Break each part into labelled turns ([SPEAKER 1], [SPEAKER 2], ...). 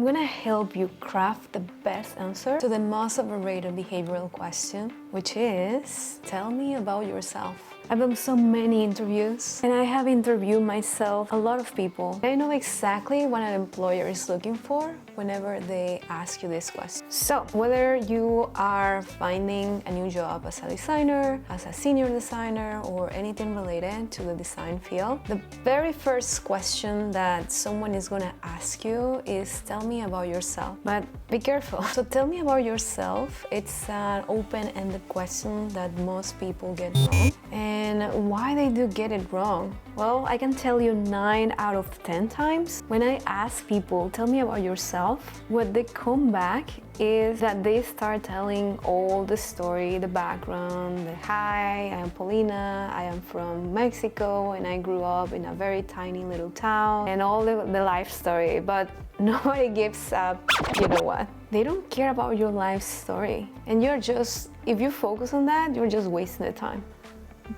[SPEAKER 1] I'm gonna help you craft the best answer to the most overrated behavioral question, which is, tell me about yourself. I've done so many interviews and I have interviewed myself, a lot of people. I know exactly what an employer is looking for whenever they ask you this question. So whether you are finding a new job as a designer, as a senior designer, or anything related to the design field, the very first question that someone is gonna ask you is, tell me about yourself. But be careful. So tell me about yourself, it's an open-ended question that most people get wrong. And why they do get it wrong? Well, I can tell you 9 out of 10 times when I ask people, tell me about yourself, what they come back is that they start telling all the story, the background, the hi, I am Paulina, I am from Mexico and I grew up in a very tiny little town and all the life story, but nobody gives up, you know what? They don't care about your life story and you're just, if you focus on that, you're just wasting the time.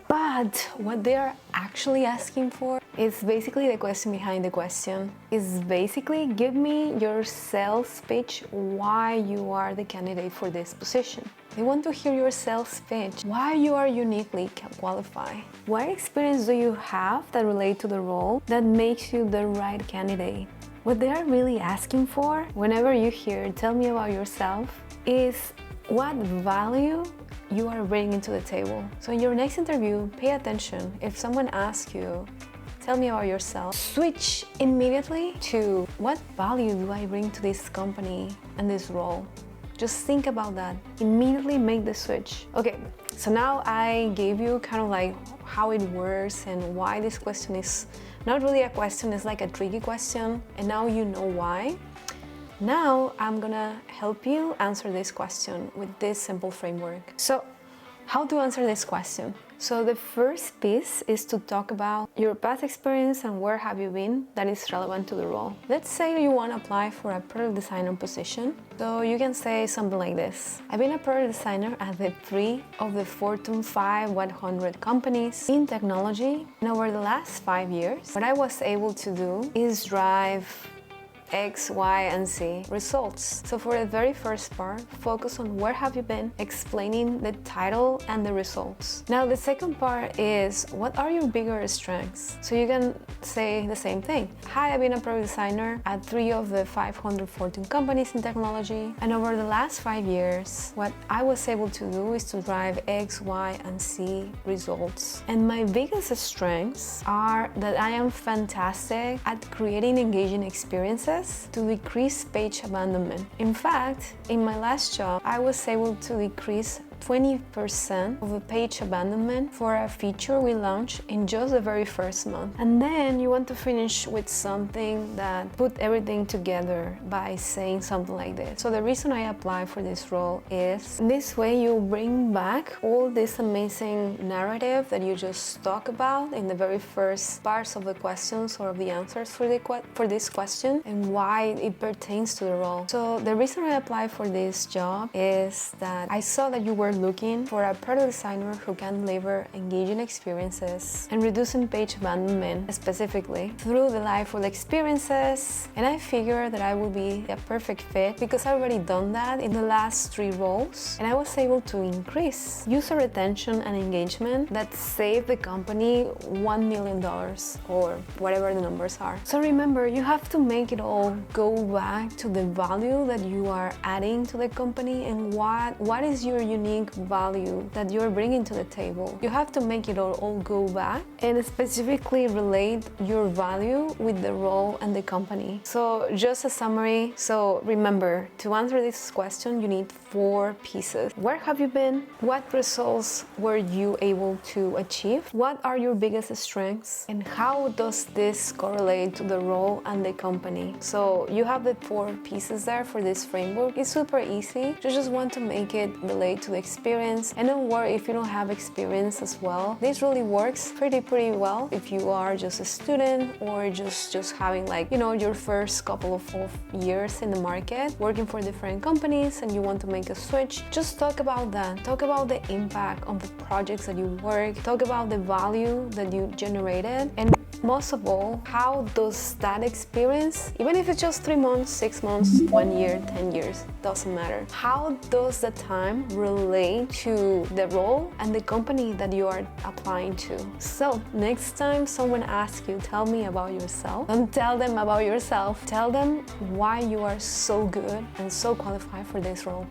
[SPEAKER 1] But what they are actually asking for is basically the question behind the question. Is basically, give me your sales pitch why you are the candidate for this position. They want to hear your sales pitch, why you are uniquely qualified. What experience do you have that relate to the role that makes you the right candidate? What they are really asking for, whenever you hear, tell me about yourself, is what value you are bringing to the table. So in your next interview, pay attention. If someone asks you, tell me about yourself, switch immediately to what value do I bring to this company and this role? Just think about that. Immediately make the switch. Okay, so now I gave you kind of like how it works and why this question is not really a question, it's like a tricky question, and now you know why. Now I'm gonna help you answer this question with this simple framework. So how to answer this question? So the first piece is to talk about your past experience and where have you been that is relevant to the role. Let's say you want to apply for a product designer position. So you can say something like this. I've been a product designer at the 3 of the Fortune 100 companies in technology. And over the last 5 years, what I was able to do is drive X, Y, and Z results. So for the very first part, focus on where have you been, explaining the title and the results. Now the second part is, what are your bigger strengths? So you can say the same thing. Hi, I've been a product designer at 3 of the 500 Fortune companies in technology, and over the last 5 years, what I was able to do is to drive X, Y, and Z results. And my biggest strengths are that I am fantastic at creating engaging experiences to decrease page abandonment. In fact, in my last job, I was able to decrease 20% of the page abandonment for a feature we launched in just the very first month. And then you want to finish with something that put everything together by saying something like this. So the reason I apply for this role is this way you bring back all this amazing narrative that you just talked about in the very first parts of the questions or of the answers for this question and why it pertains to the role. So the reason I applied for this job is that I saw that you were looking for a product designer who can deliver engaging experiences and reducing page abandonment specifically through the delightful experiences, and I figured that I would be a perfect fit because I've already done that in the last 3 roles, and I was able to increase user retention and engagement that saved the company $1 million or whatever the numbers are. So remember, you have to make it all go back to the value that you are adding to the company and what is your unique value that you're bringing to the table. You have to make it all go back and specifically relate your value with the role and the company. So just a summary. So remember, to answer this question, you need 4 pieces. Where have you been? What results were you able to achieve? What are your biggest strengths? And how does this correlate to the role and the company? So you have the 4 pieces there for this framework. It's super easy. You just want to make it relate to the experience, and don't worry if you don't have experience as well. This really works pretty well if you are just a student or just having like, you know, your first couple of years in the market working for different companies and you want to make a switch. Just talk about that. Talk about the impact of the projects that you work. Talk about the value that you generated, and most of all, how does that experience, even if it's just 3 months, 6 months, 1 year, 10 years, doesn't matter, how does the time relate to the role and the company that you are applying to? So next time someone asks you, tell me about yourself, don't tell them about yourself, tell them why you are so good and so qualified for this role.